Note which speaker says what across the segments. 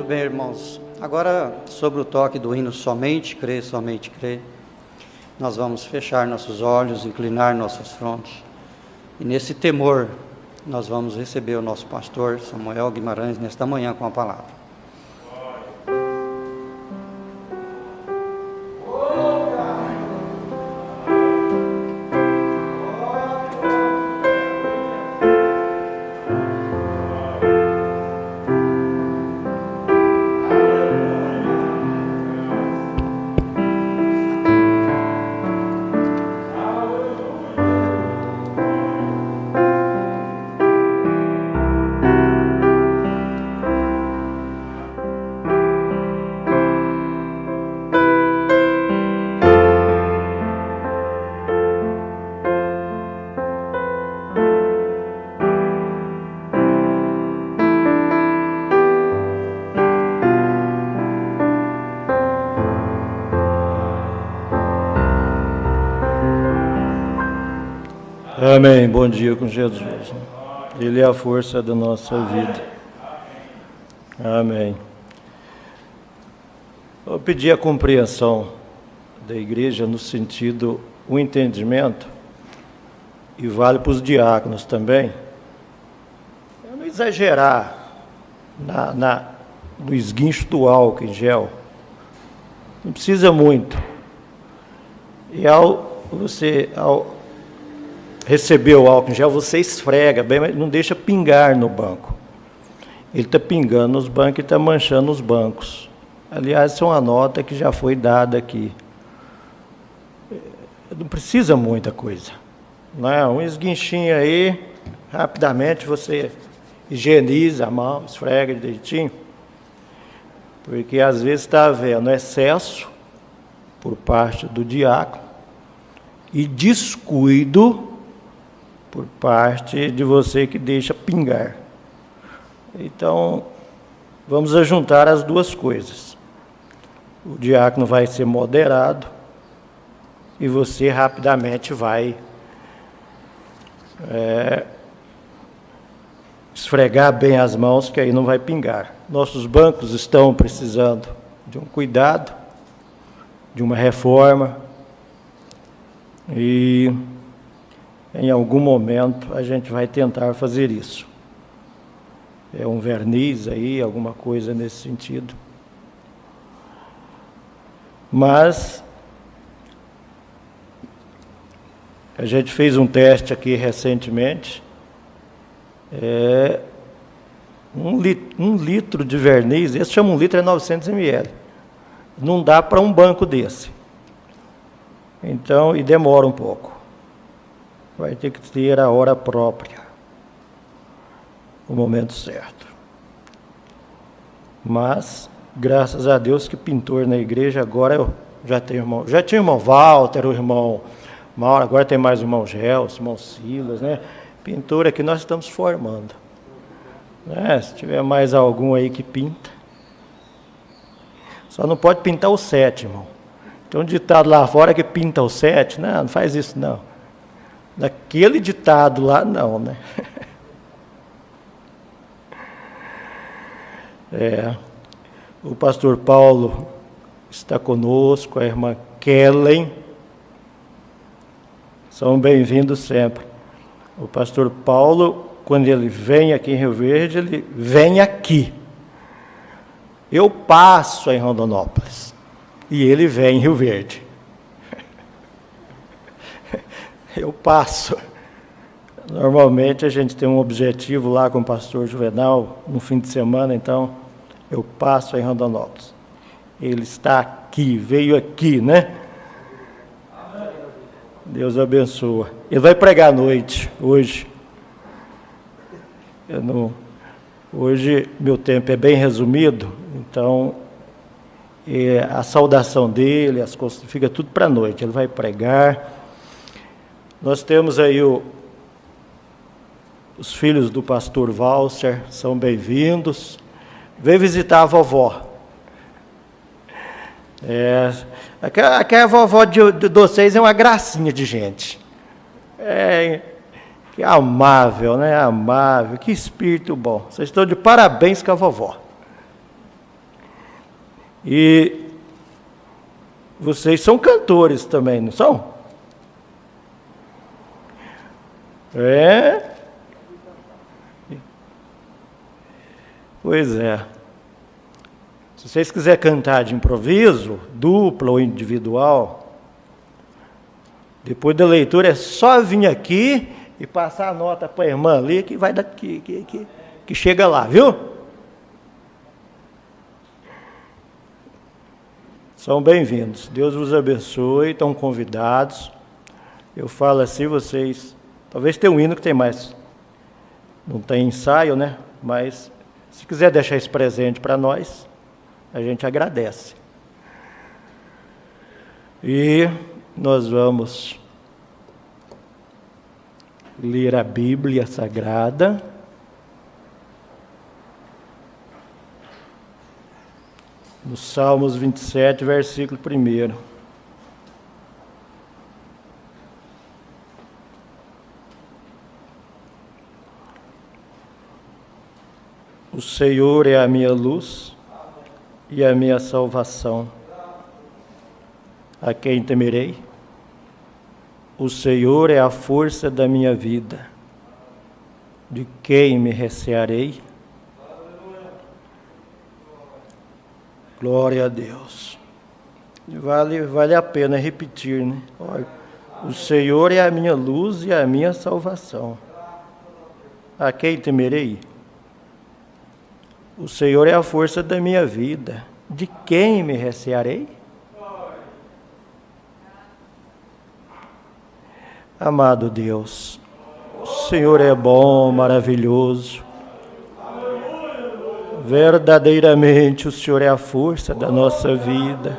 Speaker 1: Muito bem, irmãos. Agora, sobre o toque do hino Somente Crer, nós vamos fechar nossos olhos, inclinar nossos frontes. E nesse temor, nós vamos receber o nosso pastor Samuel Guimarães nesta manhã com a palavra.
Speaker 2: Amém. Bom dia com Jesus. Ele é a força da nossa vida. Amém. Eu pedi a compreensão da igreja no sentido, o entendimento, e vale para os diáconos também, eu não exagerar no esguincho do álcool em gel. Não precisa muito. E ao receber o álcool em gel, você esfrega bem, mas não deixa pingar no banco. Ele está pingando nos bancos e está manchando os bancos. Aliás, isso é uma nota que já foi dada aqui. Não precisa muita coisa. Não, um esguinchinho aí, rapidamente você higieniza a mão, esfrega direitinho. Porque às vezes está havendo excesso por parte do diácono e descuido por parte de você que deixa pingar. Então, vamos ajuntar as duas coisas. O diácono vai ser moderado e você rapidamente vai esfregar bem as mãos, que aí não vai pingar. Nossos bancos estão precisando de um cuidado, de uma reforma, e em algum momento a gente vai tentar fazer isso. É um verniz aí, alguma coisa nesse sentido. Mas a gente fez um teste aqui recentemente. Um litro de verniz, esse chama 1 litro, é 900 ml. Não dá para um banco desse. Então, e demora um pouco. Vai ter que ter a hora própria, o momento certo. Mas, graças a Deus que pintor na igreja, agora eu já tenho irmão. Já tinha o irmão Walter, o irmão Mauro, agora tem mais o irmão Gelson, o irmão Silas, né? Pintor aqui nós estamos formando. Né? Se tiver mais algum aí que pinta. Só não pode pintar o 7, irmão. Tem um ditado lá fora que pinta o 7. Não faz isso não. Daquele ditado lá, não, né? O pastor Paulo está conosco, a irmã Kellen. São bem-vindos sempre. O pastor Paulo, quando ele vem aqui em Rio Verde, ele vem aqui. Eu passo em Rondonópolis e ele vem em Rio Verde. Eu passo. Normalmente a gente tem um objetivo lá com o pastor Juvenal no fim de semana, então eu passo em Rondonópolis. Ele está aqui, veio aqui, né? Deus abençoa. Ele vai pregar à noite, hoje. Hoje meu tempo é bem resumido, então a saudação dele, as coisas, fica tudo para a noite. Ele vai pregar. Nós temos aí os filhos do pastor Walter, são bem-vindos. Vem visitar a vovó. Aquela vovó de vocês é uma gracinha de gente. Que amável, né? Amável, que espírito bom. Vocês estão de parabéns com a vovó. E vocês são cantores também, não são? É? Pois é. Se vocês quiserem cantar de improviso, dupla ou individual, depois da leitura é só vir aqui e passar a nota para a irmã ali que vai daqui, que chega lá, viu? São bem-vindos. Deus vos abençoe, estão convidados. Eu falo assim, vocês... Talvez tenha um hino que tem mais. Não tem ensaio, né? Mas se quiser deixar esse presente para nós, a gente agradece. E nós vamos ler a Bíblia Sagrada. No Salmos 27, versículo 1. O Senhor é a minha luz e a minha salvação. A quem temerei? O Senhor é a força da minha vida. De quem me recearei? Glória a Deus. Vale a pena repetir, né? Olha, o Senhor é a minha luz e a minha salvação. A quem temerei? O Senhor é a força da minha vida. De quem me recearei? Amado Deus, o Senhor é bom, maravilhoso. Verdadeiramente o Senhor é a força da nossa vida.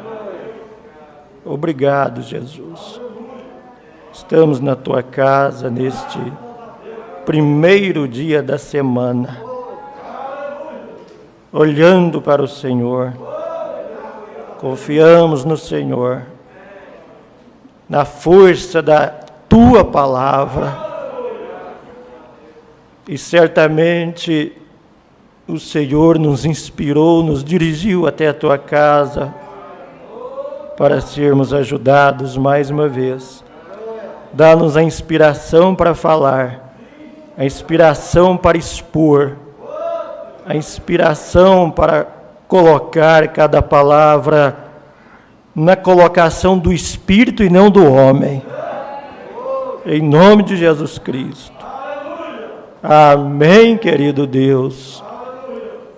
Speaker 2: Obrigado, Jesus. Estamos na tua casa neste primeiro dia da semana, olhando para o Senhor. Confiamos no Senhor, na força da tua palavra, e certamente o Senhor nos inspirou, nos dirigiu até a tua casa para sermos ajudados mais uma vez. Dá-nos a inspiração para falar, a inspiração para expor, a inspiração para colocar cada palavra na colocação do Espírito e não do homem. Em nome de Jesus Cristo. Amém, querido Deus.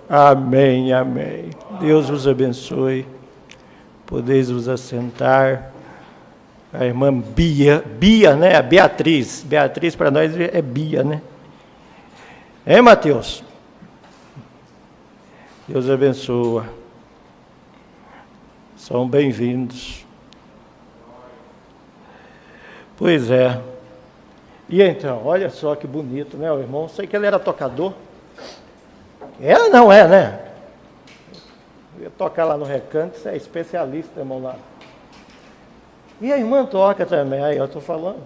Speaker 2: Amém, amém. Deus vos abençoe. Podeis vos assentar. A irmã Bia, né? A Beatriz. Beatriz para nós é Bia, né? Hein, Mateus? Deus abençoa. São bem-vindos. Pois é. E então, olha só que bonito, né, o irmão? Sei que ele era tocador. Ela não é, né? Eu ia tocar lá no Recanto, você é especialista, irmão, lá. E a irmã toca também, aí eu estou falando.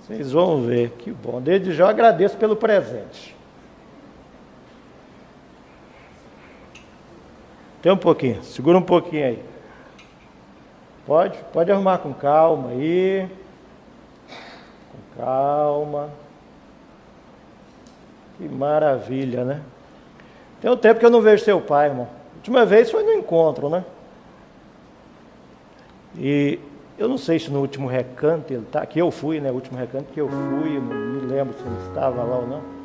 Speaker 2: Vocês vão ver, que bom. Desde já eu agradeço pelo presente. Tem um pouquinho, segura um pouquinho aí. Pode arrumar com calma aí. Com calma. Que maravilha, né? Tem um tempo que eu não vejo seu pai, irmão. A última vez foi no encontro, né? E eu não sei se no último recanto ele tá, que eu fui, né? O último recanto que eu fui, eu não me lembro se ele estava lá ou não.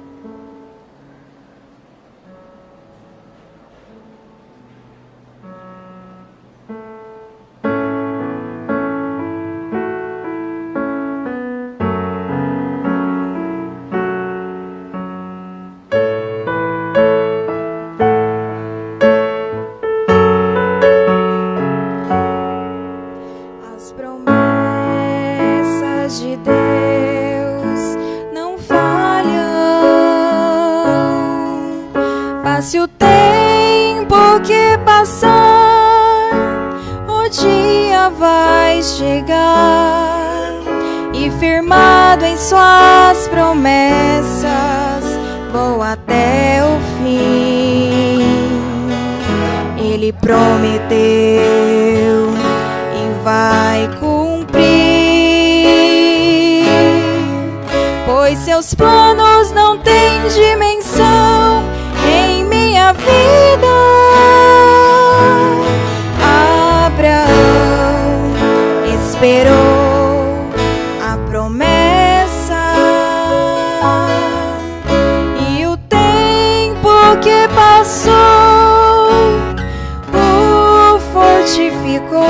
Speaker 3: Se o tempo que passar, o dia vai chegar, e firmado em suas promessas, vou até o fim. Ele prometeu e vai cumprir, pois seus planos não têm dimensão em minha vida. Abraão esperou a promessa, e o tempo que passou o fortificou.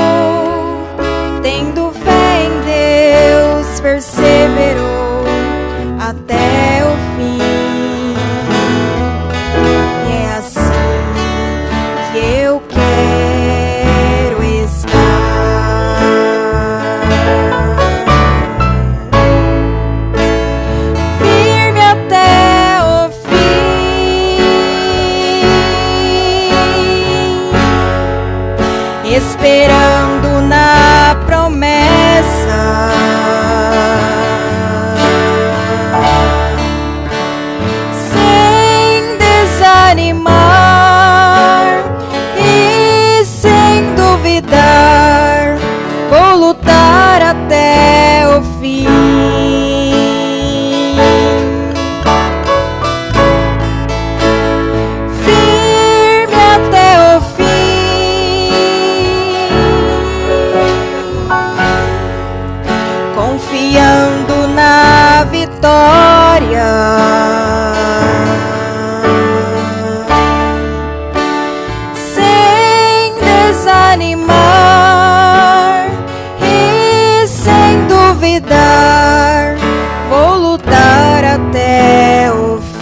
Speaker 3: Tendo fé em Deus, perseverou até o fim. E é assim que eu quero estar, firme até o fim, esperando na promessa, sem desanimar e sem duvidar, vou lutar até o fim. Firme até o fim, confiando na vitória, sem desanimar e sem duvidar, vou lutar até o fim.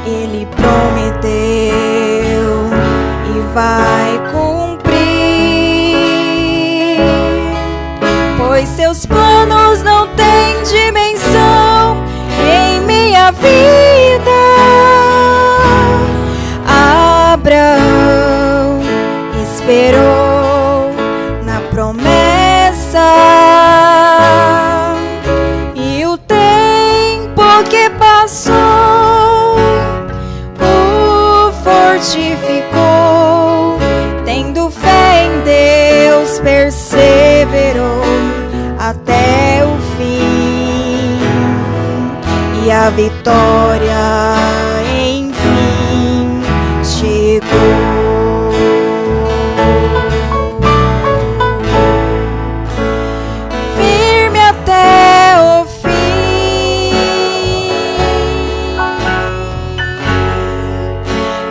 Speaker 3: Ele prometeu e vai cumprir, pois seus planos não têm dimensão em minha vida. Abraão esperou na promessa, e o tempo que passou o fortificou. Tendo fé em Deus, perseverou até o fim, e a vitória enfim chegou. Firme até o fim,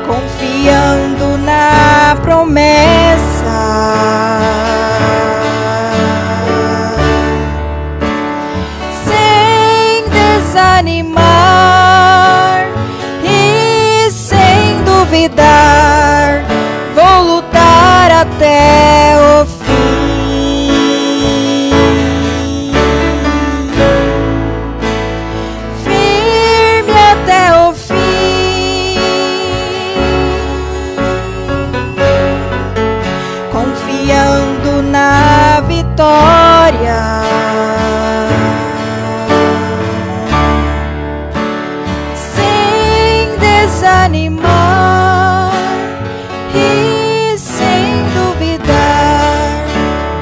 Speaker 3: confiando na promessa, sem desanimar e sem duvidar, vou lutar até o fim. Firme até o fim, confiando na vitória, sem desanimar e sem duvidar,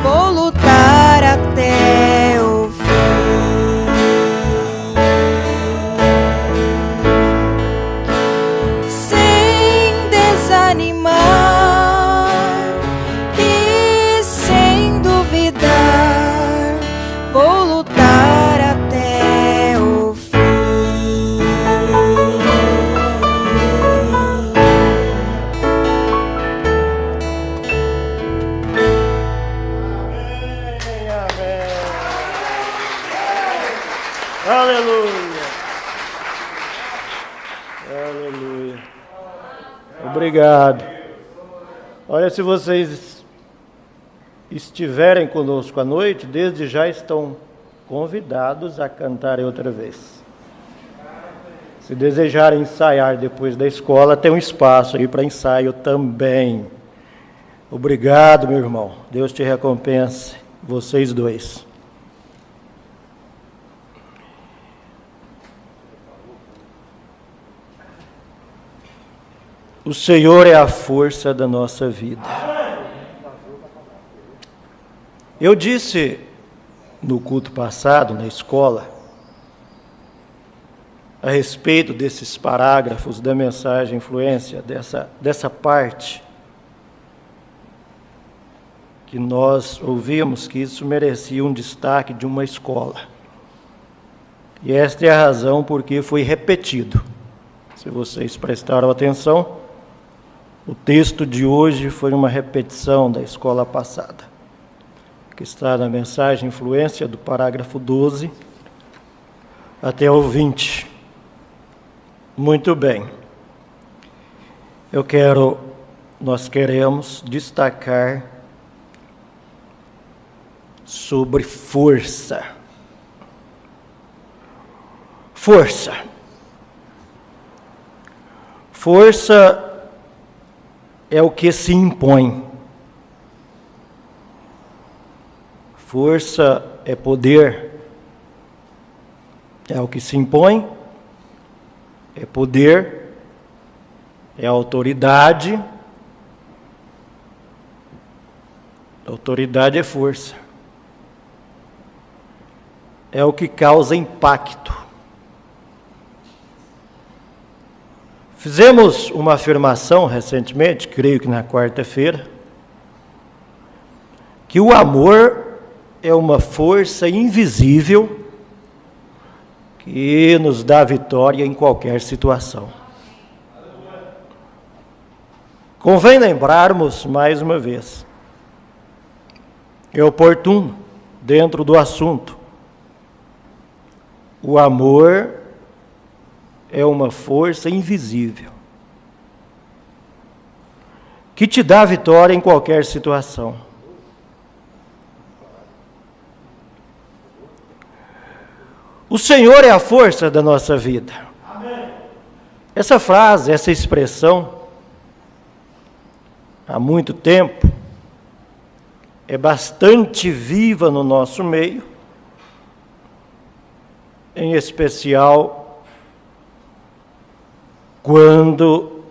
Speaker 3: vou lutar até o fim. Sem desanimar e sem duvidar, vou lutar até o fim.
Speaker 2: Amém. Aleluia. Aleluia. Obrigado. Olha, se vocês estiverem conosco à noite, desde já estão convidados a cantarem outra vez. Se desejarem ensaiar depois da escola, tem um espaço aí para ensaio também. Obrigado, meu irmão. Deus te recompense, vocês dois. O Senhor é a força da nossa vida. Eu disse no culto passado, na escola, a respeito desses parágrafos da mensagem influência, dessa parte, que nós ouvimos que isso merecia um destaque de uma escola. E esta é a razão por que foi repetido. Se vocês prestaram atenção, o texto de hoje foi uma repetição da escola passada, que está na mensagem influência do parágrafo 12 até o 20. Muito bem. Nós queremos destacar sobre força. Força. Força é o que se impõe. Força é poder. É o que se impõe. É poder. É autoridade. Autoridade é força. É o que causa impacto. Fizemos uma afirmação recentemente, creio que na quarta-feira, que o amor é uma força invisível que nos dá vitória em qualquer situação. Convém lembrarmos mais uma vez, é oportuno, dentro do assunto, o amor é uma força invisível que te dá vitória em qualquer situação. O Senhor é a força da nossa vida. Amém. Essa frase, essa expressão, há muito tempo, é bastante viva no nosso meio, em especial quando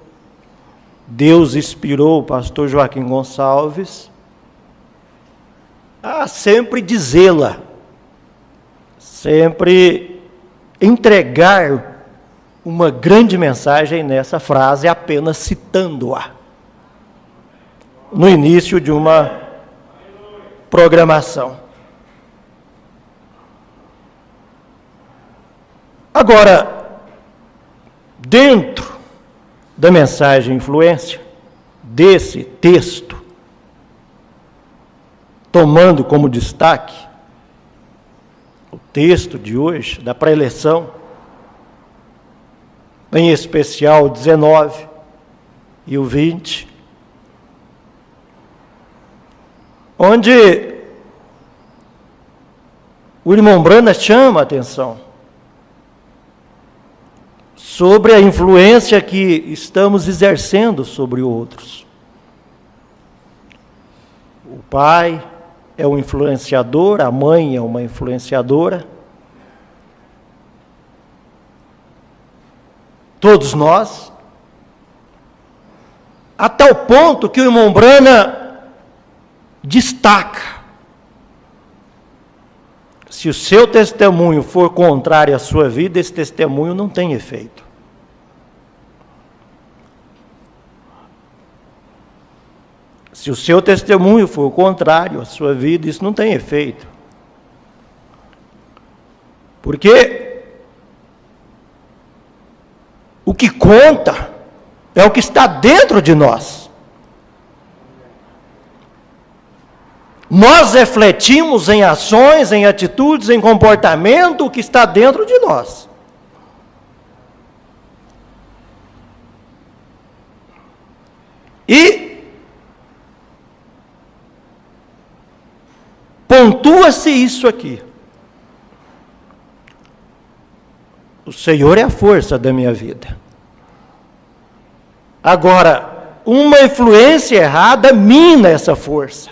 Speaker 2: Deus inspirou o pastor Joaquim Gonçalves a sempre dizê-la, sempre entregar uma grande mensagem nessa frase, apenas citando-a, no início de uma programação. Agora, dentro da mensagem influência, desse texto, tomando como destaque o texto de hoje, da preleção, em especial o 19 e o 20, onde o irmão Branda chama a atenção sobre a influência que estamos exercendo sobre outros. O pai é um influenciador, a mãe é uma influenciadora. Todos nós, a tal ponto que o irmão Brana destaca: se o seu testemunho for contrário à sua vida, esse testemunho não tem efeito. Se o seu testemunho for contrário à sua vida, isso não tem efeito. Porque o que conta é o que está dentro de nós. Nós refletimos em ações, em atitudes, em comportamento o que está dentro de nós. E pontua-se isso aqui. O Senhor é a força da minha vida. Agora, uma influência errada mina essa força.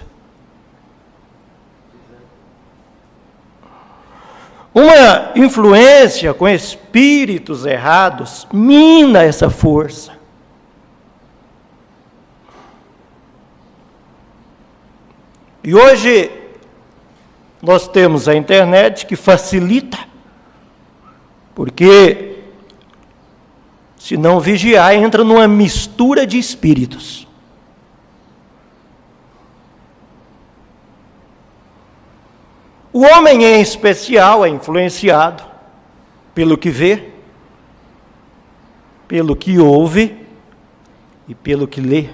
Speaker 2: Uma influência com espíritos errados mina essa força. E hoje nós temos a internet que facilita, porque se não vigiar, entra numa mistura de espíritos. O homem em especial é influenciado pelo que vê, pelo que ouve e pelo que lê.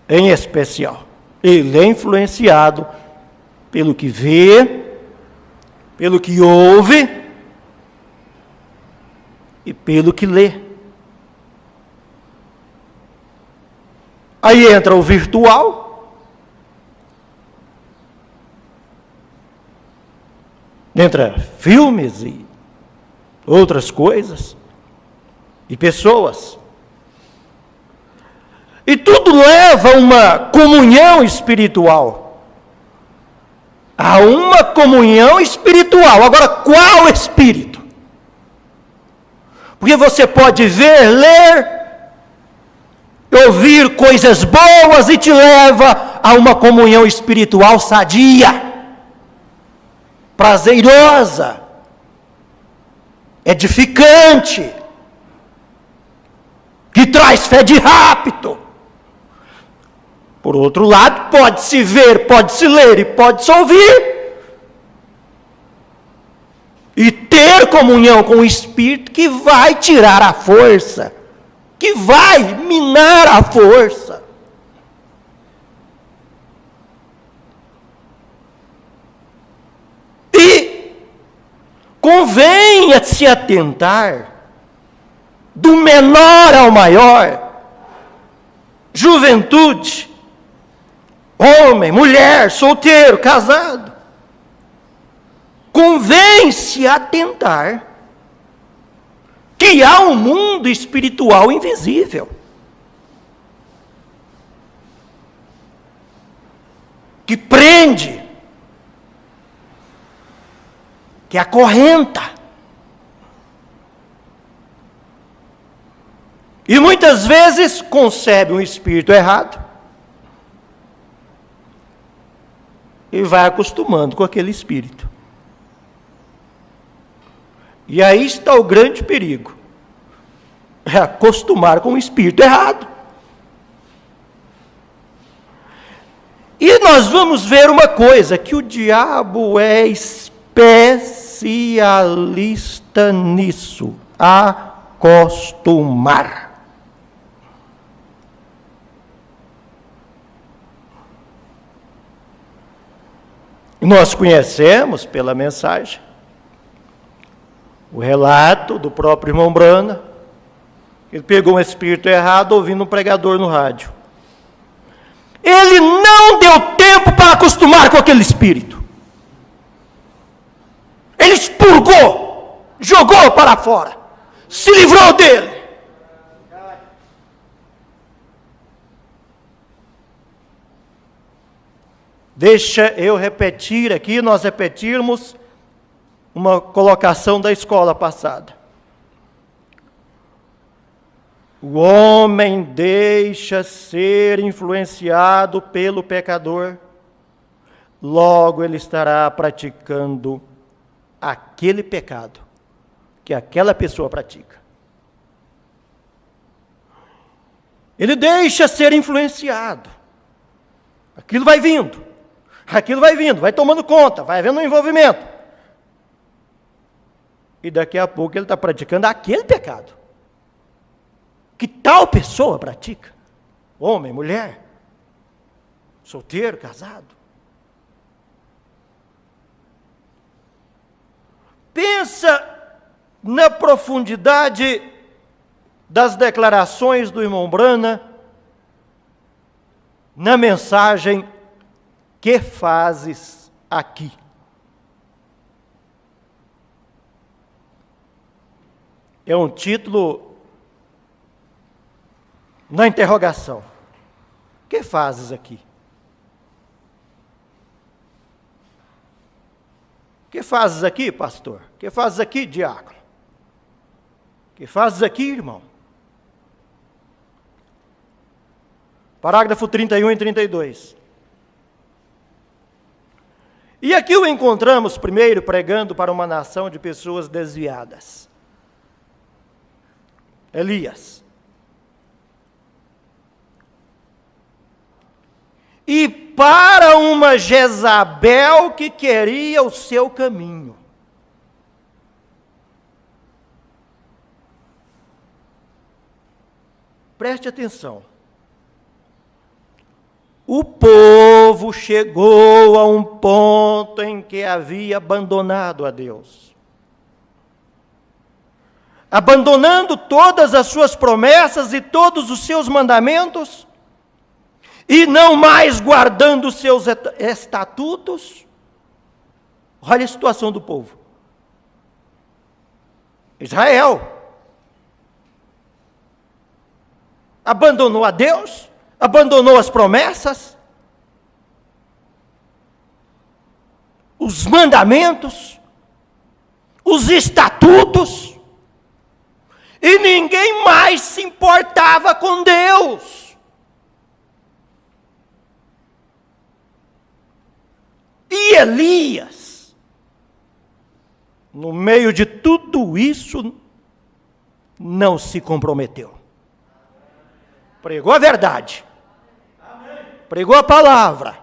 Speaker 2: Em especial, ele é influenciado pelo que vê, pelo que ouve e pelo que lê. Aí entra o virtual, entra filmes e outras coisas, e pessoas. E tudo leva a uma comunhão espiritual. A uma comunhão espiritual. Agora, qual espírito? Porque você pode ver, ler, ouvir coisas boas e te leva a uma comunhão espiritual sadia, prazerosa, edificante, que traz fé de rapto. Por outro lado, pode-se ver, pode-se ler e pode-se ouvir, e ter comunhão com o Espírito que vai tirar a força, que vai minar a força. E convém se atentar do menor ao maior, juventude, homem, mulher, solteiro, casado. Convém se atentar que há um mundo espiritual invisível, que prende, que acorrenta. E muitas vezes concebe um espírito errado e vai acostumando com aquele espírito. E aí está o grande perigo, é acostumar com o espírito errado. E nós vamos ver uma coisa, que o diabo é especialista nisso, acostumar. Nós conhecemos pela mensagem o relato do próprio irmão Brana. Ele pegou um espírito errado ouvindo um pregador no rádio. Ele não deu tempo para acostumar com aquele espírito. Ele expurgou, jogou para fora, se livrou dele. Deixa eu repetir aqui, nós repetirmos uma colocação da escola passada. O homem deixa ser influenciado pelo pecador, logo ele estará praticando aquele pecado que aquela pessoa pratica. Ele deixa ser influenciado. Aquilo vai vindo, vai tomando conta, vai havendo um envolvimento. E daqui a pouco ele está praticando aquele pecado que tal pessoa pratica. Homem, mulher, solteiro, casado. Pensa na profundidade das declarações do irmão Brana na mensagem Que Fazes Aqui? é um título na interrogação. Que fazes aqui? Que fazes aqui, pastor? Que fazes aqui, diácono? Que fazes aqui, irmão? Parágrafo 31 e 32. E aqui o encontramos primeiro pregando para uma nação de pessoas desviadas. Elias. E para uma Jezabel que queria o seu caminho. Preste atenção. O povo chegou a um ponto em que havia abandonado a Deus. Abandonando todas as suas promessas e todos os seus mandamentos, e não mais guardando os seus estatutos. Olha a situação do povo. Israel abandonou a Deus, abandonou as promessas, os mandamentos, os estatutos, e ninguém mais se importava com Deus. E Elias, no meio de tudo isso, não se comprometeu. Pregou a verdade. Pregou a palavra.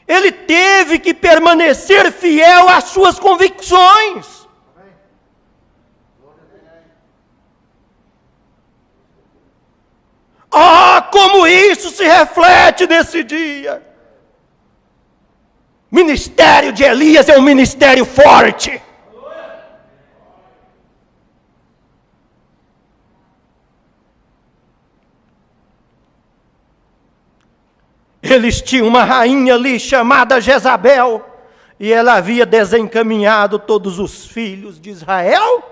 Speaker 2: Ele teve que permanecer fiel às suas convicções. Como isso se reflete nesse dia. Ministério de Elias é um ministério forte. Eles tinham uma rainha ali chamada Jezabel, e ela havia desencaminhado todos os filhos de Israel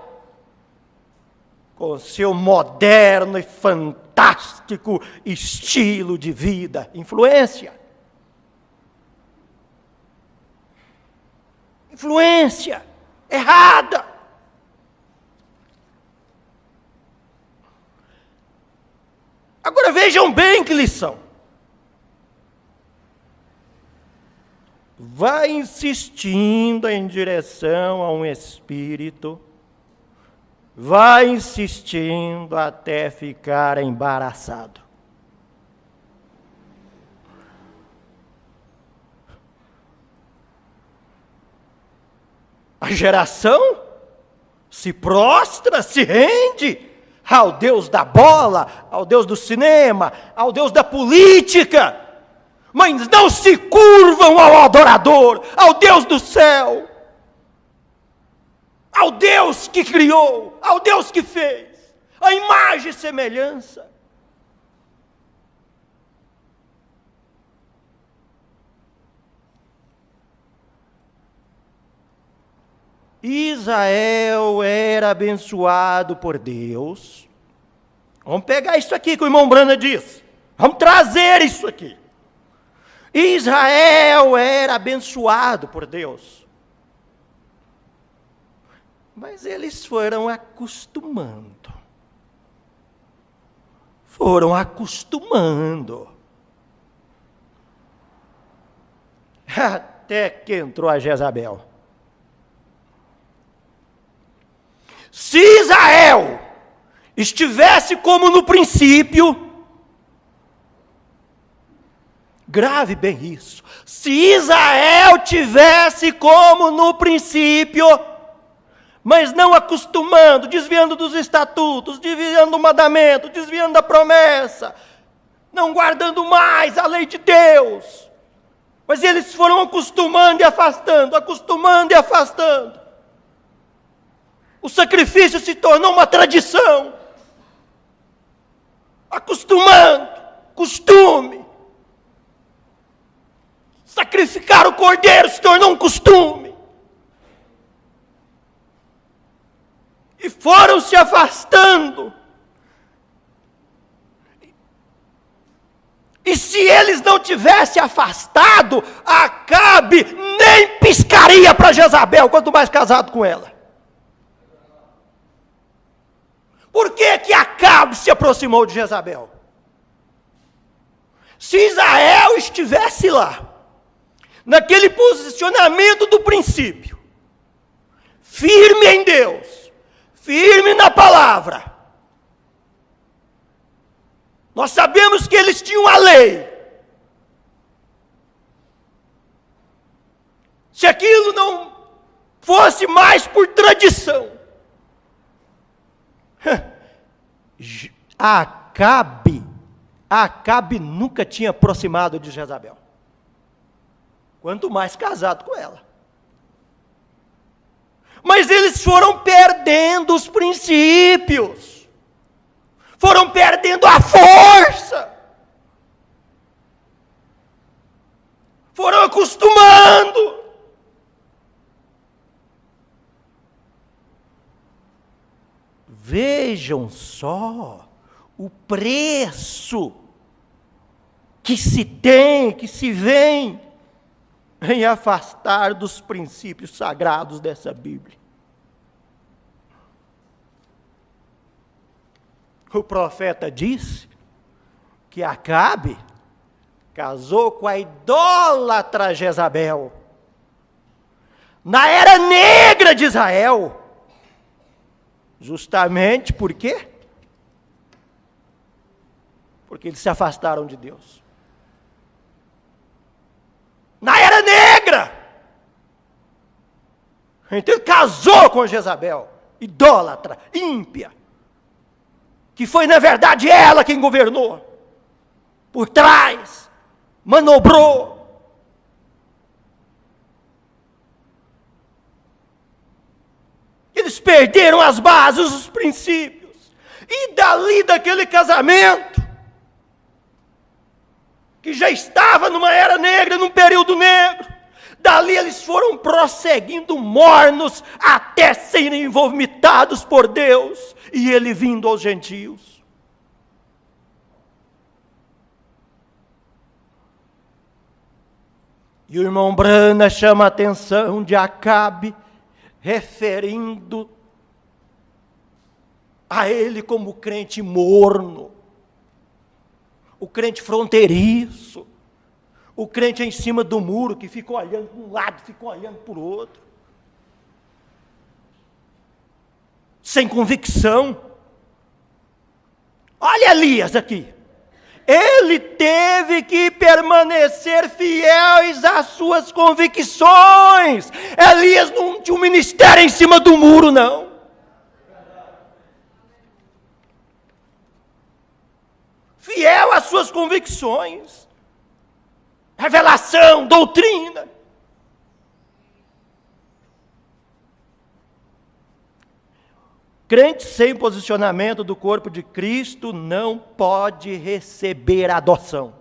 Speaker 2: com seu moderno e fantástico estilo de vida, influência. Influência errada. Agora vejam bem que lição. Vai insistindo em direção a um espírito, vai insistindo até ficar embaraçado. A geração se prostra, se rende ao Deus da bola, ao Deus do cinema, ao Deus da política, mas não se curvam ao adorador, ao Deus do céu, ao Deus que criou, ao Deus que fez, a imagem e semelhança. Israel era abençoado por Deus. Vamos pegar isso aqui que o irmão Brana disse. Vamos trazer isso aqui. Israel era abençoado por Deus. Mas eles foram acostumando. Foram acostumando. Até que entrou a Jezabel. Se Israel estivesse como no princípio, grave bem isso, se Israel tivesse como no princípio, mas não acostumando, desviando dos estatutos, desviando do mandamento, desviando da promessa, não guardando mais a lei de Deus, mas eles foram acostumando e afastando, acostumando e afastando. O sacrifício se tornou uma tradição. Acostumando, costume. Sacrificar o cordeiro se tornou um costume. foram se afastando. E se eles não tivessem afastado, Acabe nem piscaria para Jezabel, quanto mais casado com ela. Por que que Acabe se aproximou de Jezabel? Se Israel estivesse lá, naquele posicionamento do princípio, firme em Deus, firme na palavra, nós sabemos que eles tinham a lei. Se aquilo não fosse mais por tradição, Acabe nunca tinha aproximado de Jezabel, quanto mais casado com ela. Mas eles foram perdendo os princípios, foram perdendo a força, foram acostumando. Vejam só o preço que se tem, que se vem em afastar dos princípios sagrados dessa Bíblia. O profeta disse que Acabe casou com a idólatra Jezabel, na era negra de Israel. Justamente por quê? Porque eles se afastaram de Deus. Na era negra. Então ele casou com Jezabel, idólatra, ímpia, que foi na verdade ela quem governou, por trás, manobrou. Eles perderam as bases, os princípios. E dali daquele casamento, que já estava numa era negra, num período negro, dali eles foram prosseguindo mornos até serem vomitados por Deus, e ele vindo aos gentios. E o irmão Brana chama a atenção de Acabe, referindo a ele como crente morno, o crente fronteiriço, o crente em cima do muro, que ficou olhando para um lado, ficou olhando para o outro, sem convicção. Olha Elias aqui, ele teve que permanecer fiéis às suas convicções. Elias não tinha um ministério em cima do muro, não. Fiel às suas convicções, revelação, doutrina. Crente sem posicionamento do corpo de Cristo não pode receber adoção.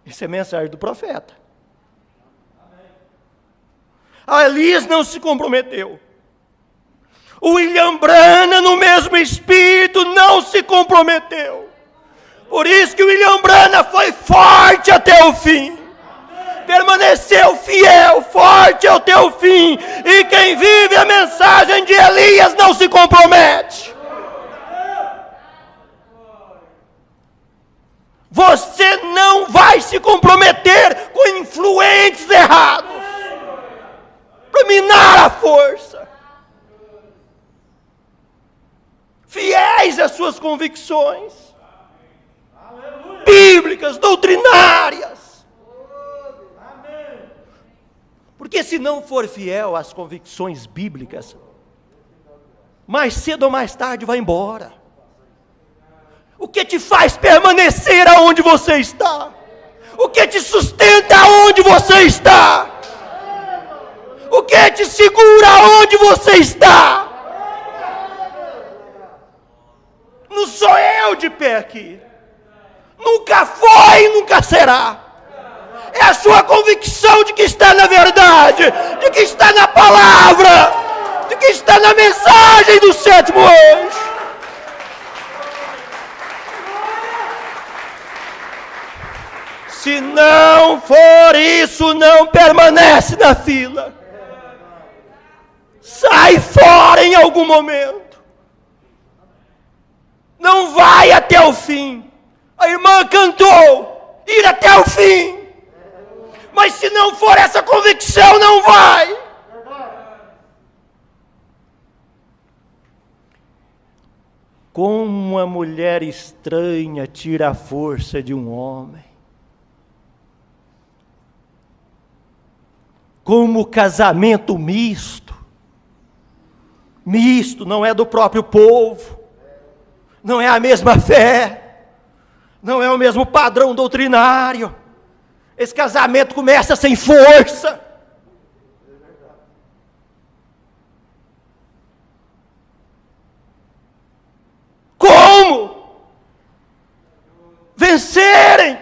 Speaker 2: Isso é mensagem do profeta. A Elias não se comprometeu. O William Branham, no mesmo espírito, não se comprometeu. Por isso que o William Branham foi forte até o fim. Permaneceu fiel, forte até o fim. E quem vive a mensagem de Elias não se compromete. Você não vai se comprometer com influentes errados para minar a força. Fiéis às suas convicções bíblicas, doutrinárias. Porque se não for fiel às convicções bíblicas, mais cedo ou mais tarde vai embora. O que te faz permanecer aonde você está? O que te sustenta aonde você está? O que te segura aonde você está? Não sou eu de pé aqui. Nunca foi e nunca será. é a sua convicção de que está na verdade, de que está na palavra, de que está na mensagem do sétimo anjo. Se não for isso, não permanece na fila. Sai fora em algum momento. Não vai até o fim. A irmã cantou, ir até o fim. Mas se não for essa convicção, não vai. Como uma mulher estranha tira a força de um homem. Como casamento misto. Misto, não é do próprio povo. Não é a mesma fé. Não é o mesmo padrão doutrinário. Esse casamento começa sem força. Como? Vencerem.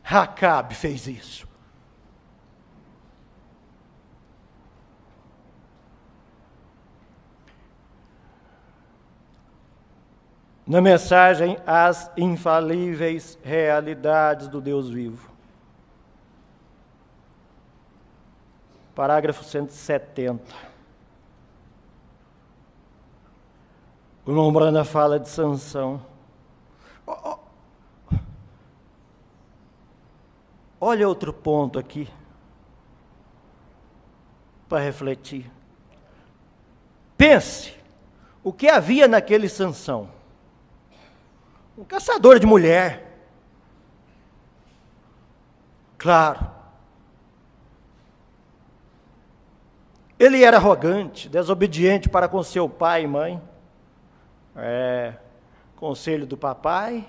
Speaker 2: Acabe fez isso. Na mensagem, as infalíveis realidades do Deus vivo. Parágrafo 170. O irmão Brana fala de Sansão. Olha outro ponto aqui, para refletir. Pense, o que havia naquele Sansão? Um caçador de mulher. Claro. Ele era arrogante, desobediente para com seu pai e mãe. Conselho do papai.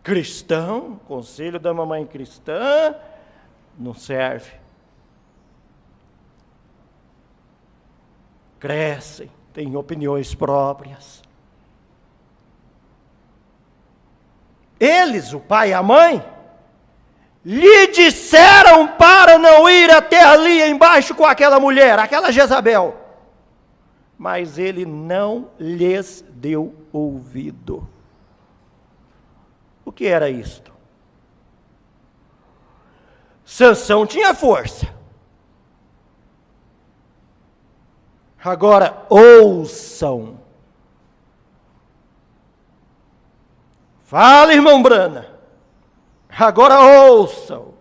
Speaker 2: Cristão, conselho da mamãe cristã, não serve. Crescem, têm opiniões próprias. Eles, o pai e a mãe, lhe disseram para não ir até ali embaixo com aquela mulher, aquela Jezabel. Mas ele não lhes deu ouvido. O que era isto? Sansão tinha força. Agora, ouçam. Fala, irmão Brana. Agora ouçam.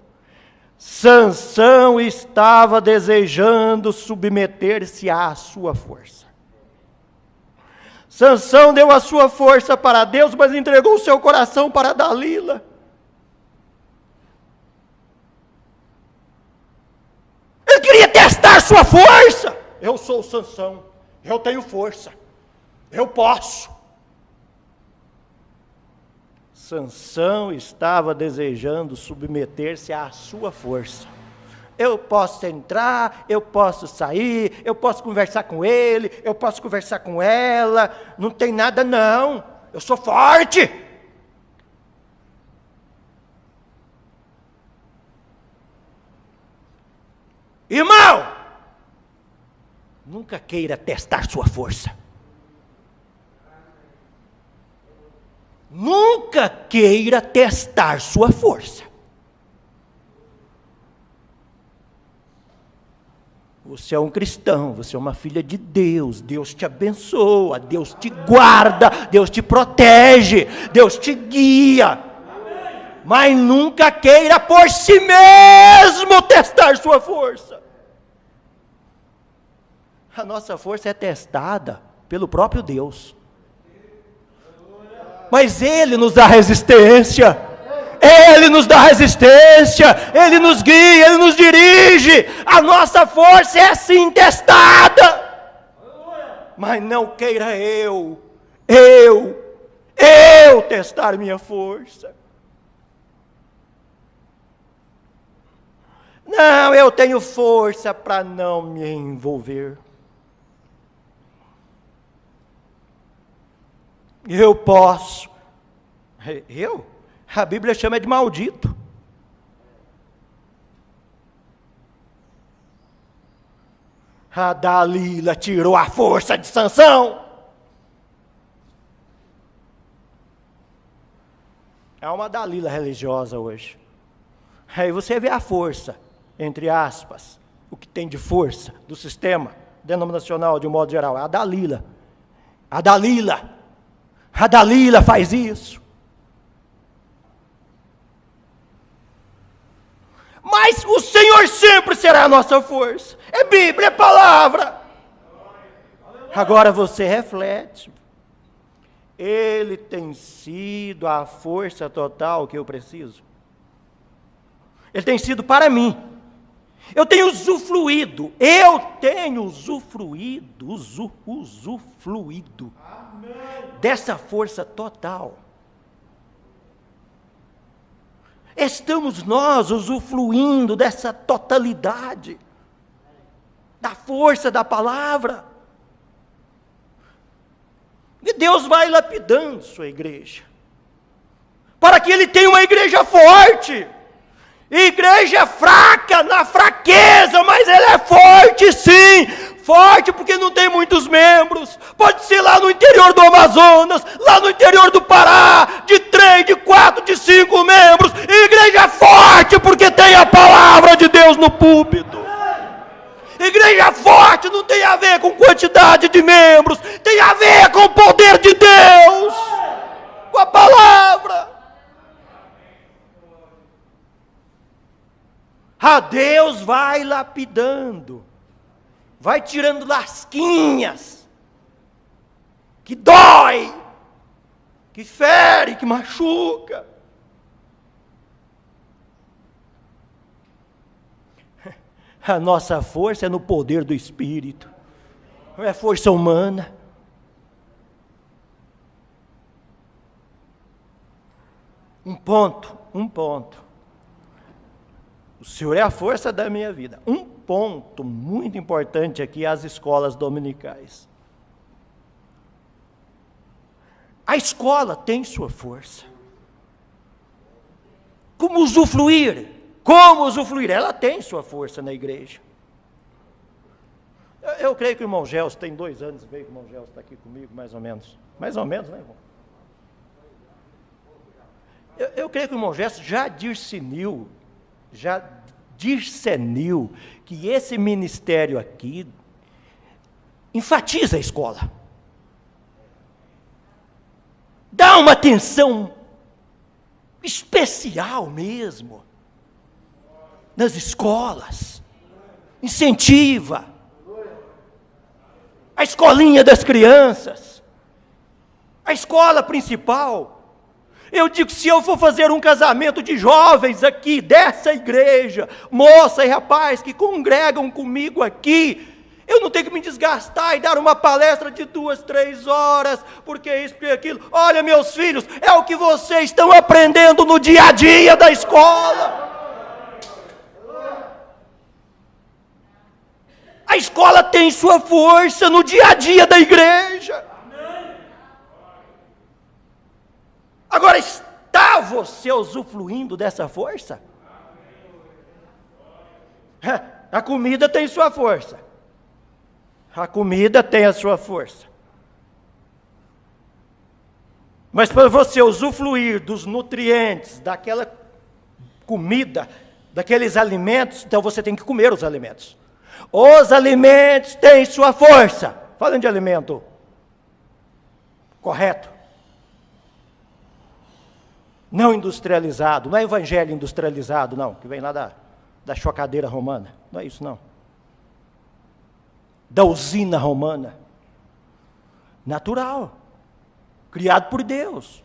Speaker 2: Sansão estava desejando submeter-se à sua força. Sansão deu a sua força para Deus, mas entregou o seu coração para Dalila. Ele queria testar sua força. Eu sou Sansão, eu tenho força, eu posso. Sansão estava desejando submeter-se à sua força. Eu posso entrar, eu posso sair, eu posso conversar com ele, eu posso conversar com ela, não tem nada não, eu sou forte. Irmão, nunca queira testar sua força. Nunca queira testar sua força. Você é um cristão, você é uma filha de Deus, Deus te abençoa, Deus te guarda, Deus te protege, Deus te guia. Mas nunca queira por si mesmo testar sua força. A nossa força é testada pelo próprio Deus. Mas Ele nos dá resistência. Ele nos dá resistência, Ele nos guia, Ele nos dirige. A nossa força é sim testada. Mas não queira eu testar minha força. Não, eu tenho força para não me envolver. Eu posso. Eu? A Bíblia chama de maldito. A Dalila tirou a força de Sansão. É uma Dalila religiosa hoje. Aí você vê a força, entre aspas, o que tem de força do sistema denominacional de um modo geral. É a Dalila. A Dalila. A Dalila faz isso. Mas o Senhor sempre será a nossa força. É Bíblia, é palavra. Agora você reflete. Ele tem sido a força total que eu preciso. Ele tem sido para mim. Eu tenho usufruído dessa força total. Estamos nós usufruindo dessa totalidade, da força da palavra. E Deus vai lapidando sua igreja, para que Ele tenha uma igreja forte. Igreja fraca, na fraqueza, mas ela é forte sim, forte porque não tem muitos membros, pode ser lá no interior do Amazonas, lá no interior do Pará, de 3, de 4, de 5 membros, igreja forte porque tem a palavra de Deus no púlpito. Igreja forte não tem a ver com quantidade de membros, tem a ver com o poder de Deus, com a palavra. A Deus vai lapidando, vai tirando lasquinhas, que dói, que fere, que machuca. A nossa força é no poder do Espírito, não é força humana. Um ponto. O Senhor é a força da minha vida. Um ponto muito importante aqui, as escolas dominicais. A escola tem sua força. Como usufruir? Ela tem sua força na igreja. Eu creio que o irmão Gelson tem 2 anos, veio que o irmão Gelson está aqui comigo, mais ou menos. Mais ou menos, né, irmão? Eu creio que o irmão Gelson já discerniu que esse ministério aqui enfatiza a escola. Dá uma atenção especial mesmo nas escolas. Incentiva. A escolinha das crianças. A escola principal. Eu digo, se eu for fazer um casamento de jovens aqui, dessa igreja, moça e rapaz que congregam comigo aqui, eu não tenho que me desgastar e dar uma palestra de 2, 3 horas, porque isso, porque aquilo. Olha, meus filhos, é o que vocês estão aprendendo no dia a dia da escola. A escola tem sua força no dia a dia da igreja. Agora, está você usufruindo dessa força? A comida tem sua força. A comida tem a sua força. Mas para você usufruir dos nutrientes, daquela comida, daqueles alimentos, então você tem que comer os alimentos. Os alimentos têm sua força. Falando de alimento correto. Não industrializado, não é evangelho industrializado, não, que vem lá da chocadeira romana. Não é isso, não. Da usina romana. Natural. Criado por Deus.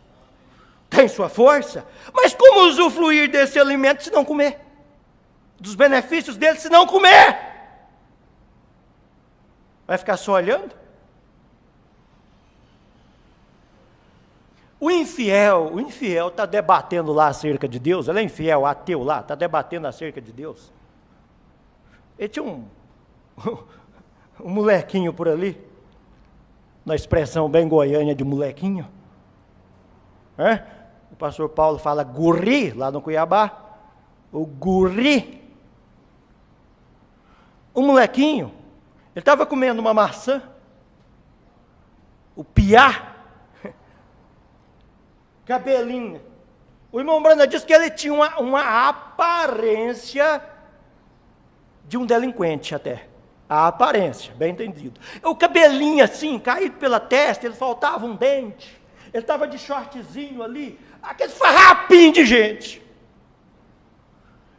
Speaker 2: Tem sua força. Mas como usufruir desse alimento se não comer? Dos benefícios dele se não comer? Vai ficar só olhando? O infiel está debatendo lá acerca de Deus, ele é infiel, ateu lá, está debatendo acerca de Deus. Ele tinha um molequinho por ali, na expressão bem goiânia de molequinho, pastor Paulo fala guri, lá no Cuiabá, o guri, um molequinho, ele estava comendo uma maçã, o piá, cabelinho. O irmão Branda disse que ele tinha uma aparência de um delinquente até. A aparência, bem entendido. O cabelinho assim, caído pela testa, ele faltava um dente. Ele estava de shortzinho ali, aquele farrapinho de gente.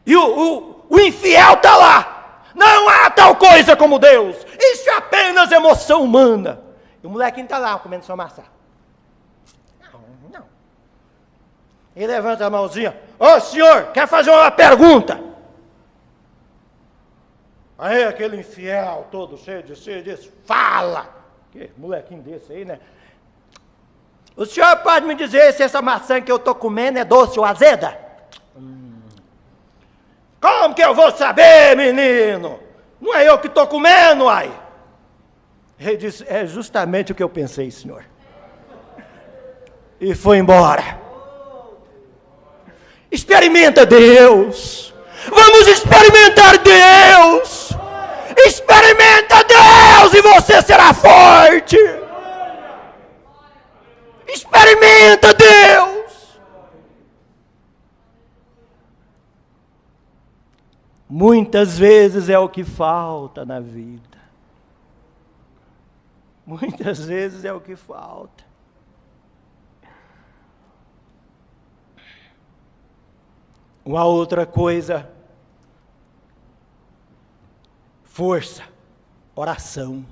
Speaker 2: E o infiel está lá. Não há tal coisa como Deus. Isso é apenas emoção humana. E o molequinho está lá, comendo sua maçã. Não. Ele levanta a mãozinha. Ô senhor, quer fazer uma pergunta? Aí aquele infiel todo cheio de si, diz, fala. Que molequinho desse aí, né? O senhor pode me dizer se essa maçã que eu estou comendo é doce ou azeda? Como que eu vou saber, menino? Não é eu que estou comendo, ai. Ele disse, é justamente o que eu pensei, senhor. E foi embora. Experimenta Deus. Vamos experimentar Deus. Experimenta Deus e você será forte. Experimenta Deus. Muitas vezes é o que falta na vida. Muitas vezes é o que falta. Uma outra coisa, força, oração.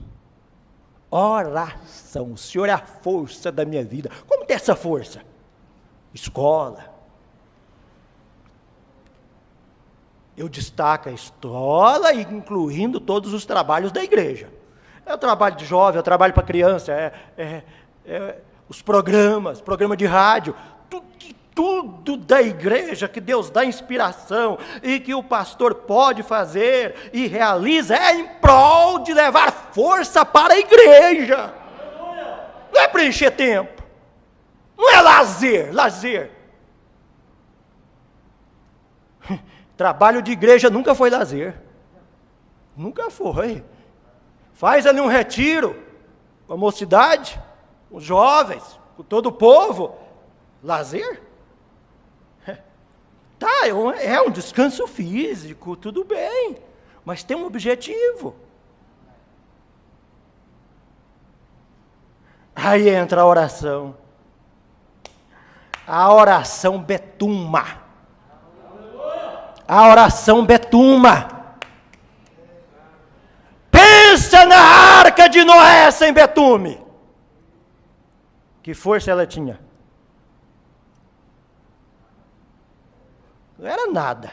Speaker 2: Oração. O Senhor é a força da minha vida. Como ter essa força? Escola. Eu destaco a escola, incluindo todos os trabalhos da igreja. É o trabalho de jovem, é o trabalho para criança, os programas, programa de rádio, tudo da igreja que Deus dá inspiração e que o pastor pode fazer e realiza é em prol de levar força para a igreja. Não é preencher tempo, não é lazer. Trabalho de igreja nunca foi lazer, nunca foi. Faz ali um retiro com a mocidade, os jovens, com todo o povo, lazer. Tá, é um descanso físico, tudo bem, mas tem um objetivo. Aí entra a oração. A oração betuma. A oração betuma. Pensa na arca de Noé sem betume. Que força ela tinha? Não era nada.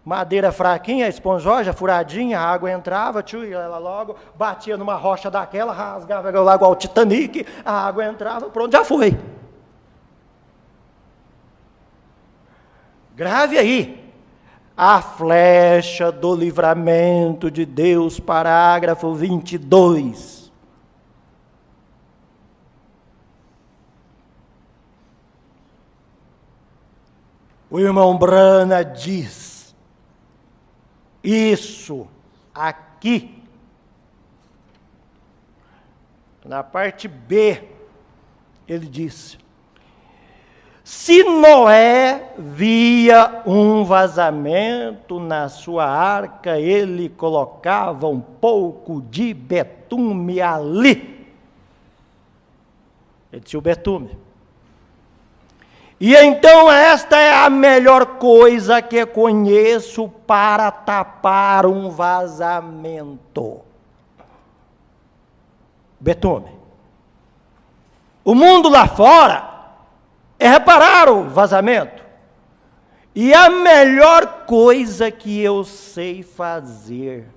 Speaker 2: Madeira fraquinha, esponjosa, furadinha, a água entrava, ela logo batia numa rocha daquela, rasgava lá igual o Titanic, a água entrava, pronto, já foi. Grave aí. A flecha do livramento de Deus, parágrafo 22. O irmão Brana diz, isso aqui, na parte B, ele diz, se Noé via um vazamento na sua arca, ele colocava um pouco de betume ali. Ele disse o betume. E então esta é a melhor coisa que conheço para tapar um vazamento. Betume. O mundo lá fora é reparar o vazamento. E a melhor coisa que eu sei fazer,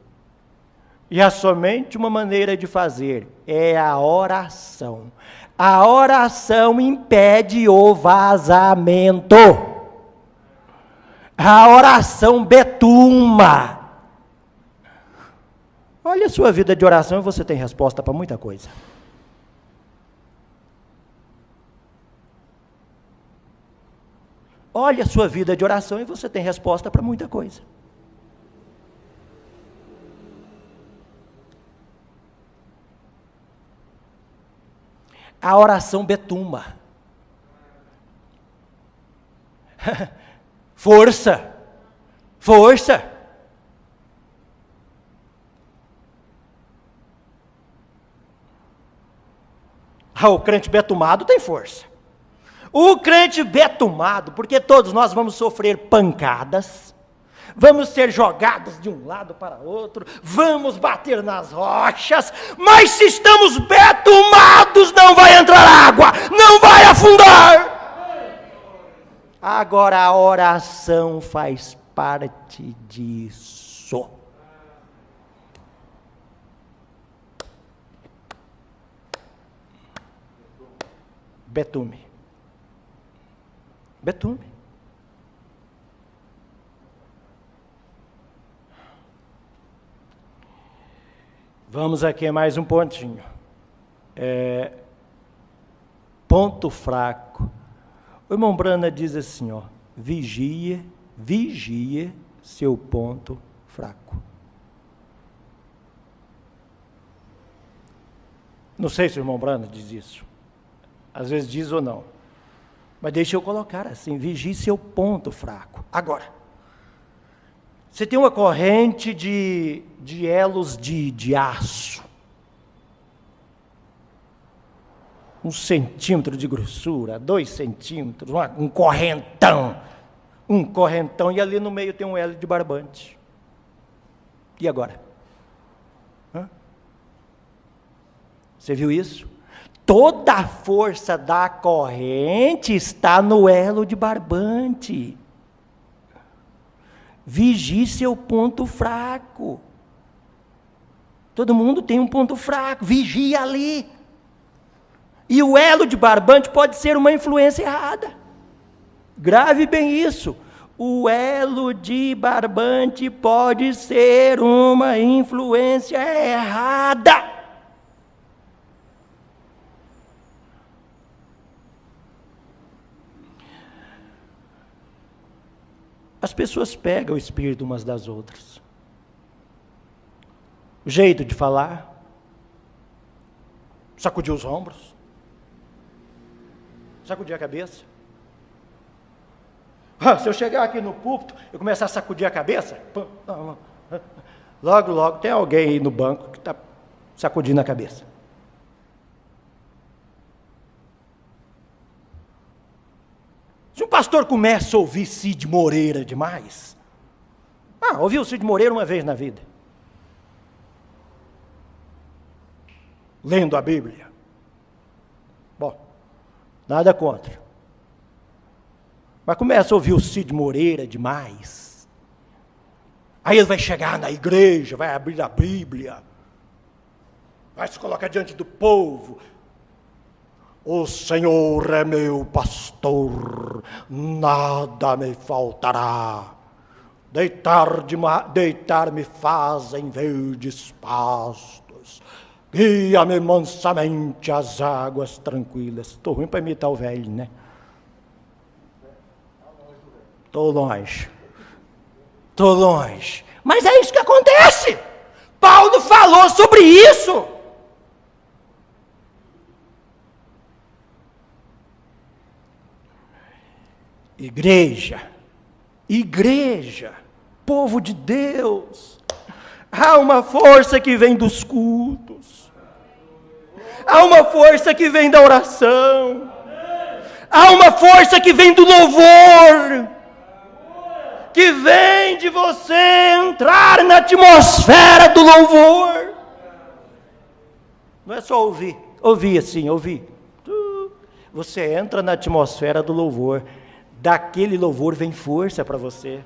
Speaker 2: e há somente uma maneira de fazer, é a oração. A oração impede o vazamento. A oração betuma. Olha a sua vida de oração e você tem resposta para muita coisa. Olhe a sua vida de oração e você tem resposta para muita coisa. A oração betuma. Força! Força! O crente betumado tem força. O crente betumado, porque todos nós vamos sofrer pancadas, vamos ser jogados de um lado para outro, vamos bater nas rochas, mas se estamos betumados, não vai entrar água, não vai afundar. Agora a oração faz parte disso. Betume. Betume. Vamos aqui mais um pontinho. Ponto fraco. O irmão Brana diz assim, ó, vigie seu ponto fraco. Não sei se o irmão Brana diz isso. Às vezes diz ou não. Mas deixa eu colocar assim, vigie seu ponto fraco. Agora, você tem uma corrente de elos de aço. 1 centímetro de grossura, 2 centímetros, um correntão. Um correntão, e ali no meio tem um elo de barbante. E agora? Você viu isso? Toda a força da corrente está no elo de barbante. Vigie seu ponto fraco. Todo mundo tem um ponto fraco, vigia ali. E o elo de barbante pode ser uma influência errada. Grave bem isso. O elo de barbante pode ser uma influência errada. As pessoas pegam o espírito umas das outras. O jeito de falar, sacudir os ombros, sacudir a cabeça. Se eu chegar aqui no púlpito e começar a sacudir a cabeça, logo tem alguém aí no banco que está sacudindo a cabeça. Se um pastor começa a ouvir Cid Moreira demais, ouviu Cid Moreira uma vez na vida, lendo a Bíblia, bom, nada contra, mas começa a ouvir o Cid Moreira demais, aí ele vai chegar na igreja, vai abrir a Bíblia, vai se colocar diante do povo. O Senhor é meu pastor, nada me faltará. Deitar-me faz em verdes pastos, guia-me mansamente às águas tranquilas. Estou ruim para imitar o velho, né? Estou longe. Mas é isso que acontece. Paulo falou sobre isso. Igreja, povo de Deus, há uma força que vem dos cultos, há uma força que vem da oração, há uma força que vem do louvor, que vem de você entrar na atmosfera do louvor. Não é só ouvir assim, ouvir. Você entra na atmosfera do louvor. Daquele louvor vem força para você.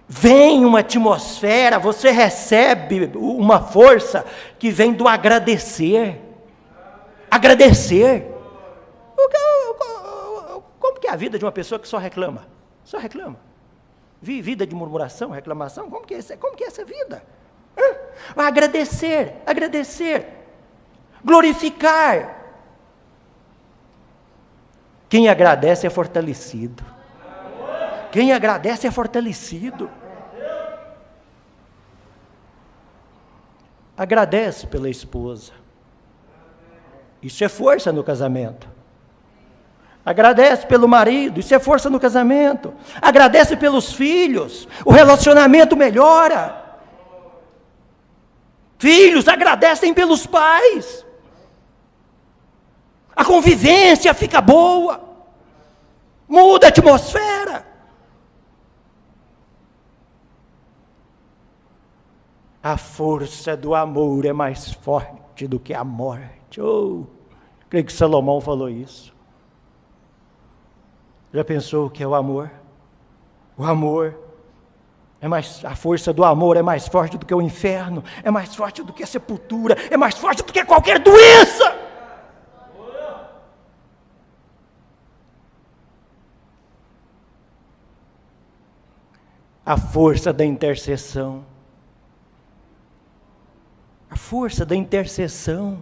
Speaker 2: Vem uma atmosfera, você recebe uma força que vem do agradecer. Agradecer. Como que é a vida de uma pessoa que só reclama? Só reclama. Vida de murmuração, reclamação, como que é essa vida? Agradecer. Glorificar. Quem agradece é fortalecido. Quem agradece é fortalecido. Agradece pela esposa. Isso é força no casamento. Agradece pelo marido. Isso é força no casamento. Agradece pelos filhos. O relacionamento melhora. Filhos agradecem pelos pais. A convivência fica boa. Muda a atmosfera. A força do amor é mais forte do que a morte. Creio que Salomão falou isso. Já pensou o que é o amor? O amor a força do amor é mais forte do que o inferno, é mais forte do que a sepultura, é mais forte do que qualquer doença. A força da intercessão. A força da intercessão.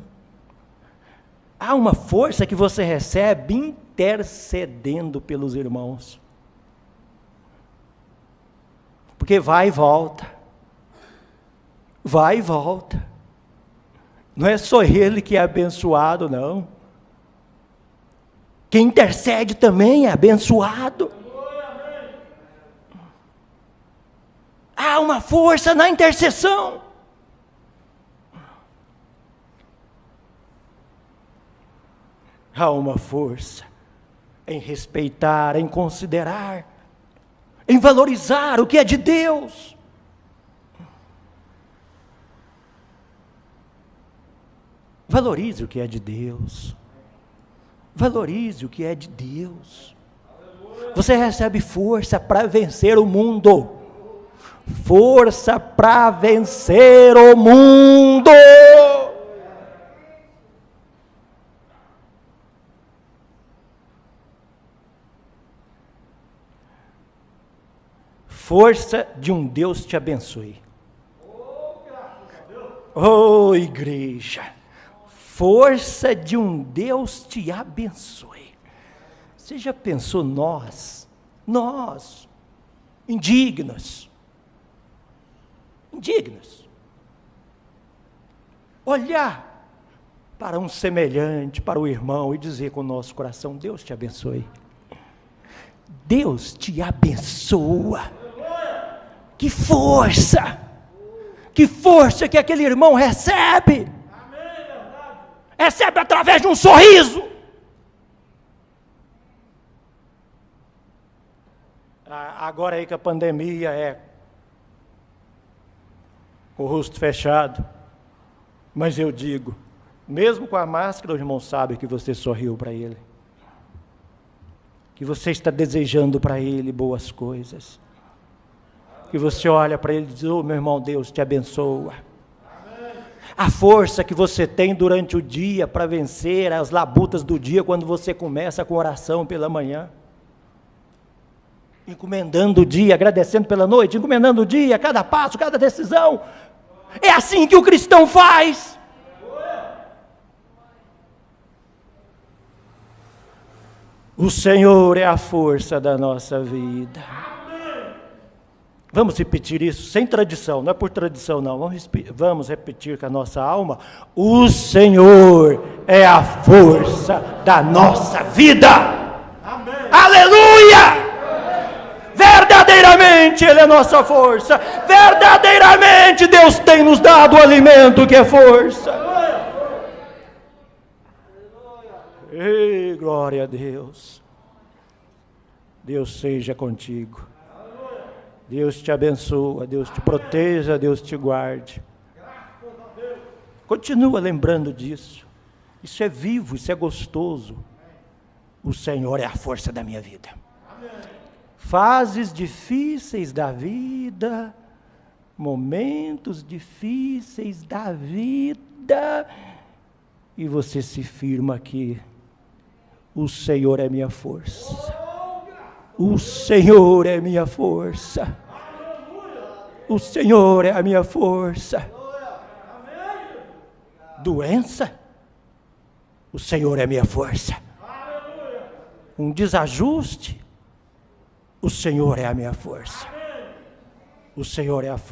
Speaker 2: Há uma força que você recebe intercedendo pelos irmãos. Porque vai e volta. Vai e volta. Não é só ele que é abençoado, não. Quem intercede também é abençoado. Há uma força na intercessão. Há uma força em respeitar, em considerar, em valorizar o que é de Deus. Valorize o que é de Deus. Valorize o que é de Deus. Você recebe força para vencer o mundo. Força para vencer o mundo. Força de um Deus te abençoe. Oh, igreja. Força de um Deus te abençoe. Você já pensou nós, indignos, olhar para um semelhante, para o irmão e dizer com o nosso coração: Deus te abençoe. Deus te abençoa. Que força! Que força que aquele irmão recebe! Recebe através de um sorriso. Agora aí que a pandemia é com o rosto fechado, mas eu digo, mesmo com a máscara, o irmão sabe que você sorriu para ele, que você está desejando para ele boas coisas, que você olha para ele e diz: oh, meu irmão, Deus te abençoa. A força que você tem durante o dia para vencer as labutas do dia, quando você começa com oração pela manhã, encomendando o dia, agradecendo pela noite, encomendando o dia, cada passo, cada decisão. É assim que o cristão faz. O Senhor é a força da nossa vida. Vamos repetir isso sem tradição, não é por tradição não, vamos repetir com a nossa alma: o Senhor é a força da nossa vida. Amém. Aleluia! Verdadeiramente Ele é a nossa força, verdadeiramente Deus tem nos dado o alimento que é força. Ei, glória a Deus. Deus seja contigo. Deus te abençoa, Deus te proteja, Deus te guarde. Continua lembrando disso. Isso é vivo, isso é gostoso. O Senhor é a força da minha vida. Fases difíceis da vida, momentos difíceis da vida, e você se firma aqui: o Senhor é minha força. O Senhor é minha força. O Senhor é a minha força. Doença? O Senhor é minha força. um desajuste, o Senhor é a minha força. O Senhor é a força.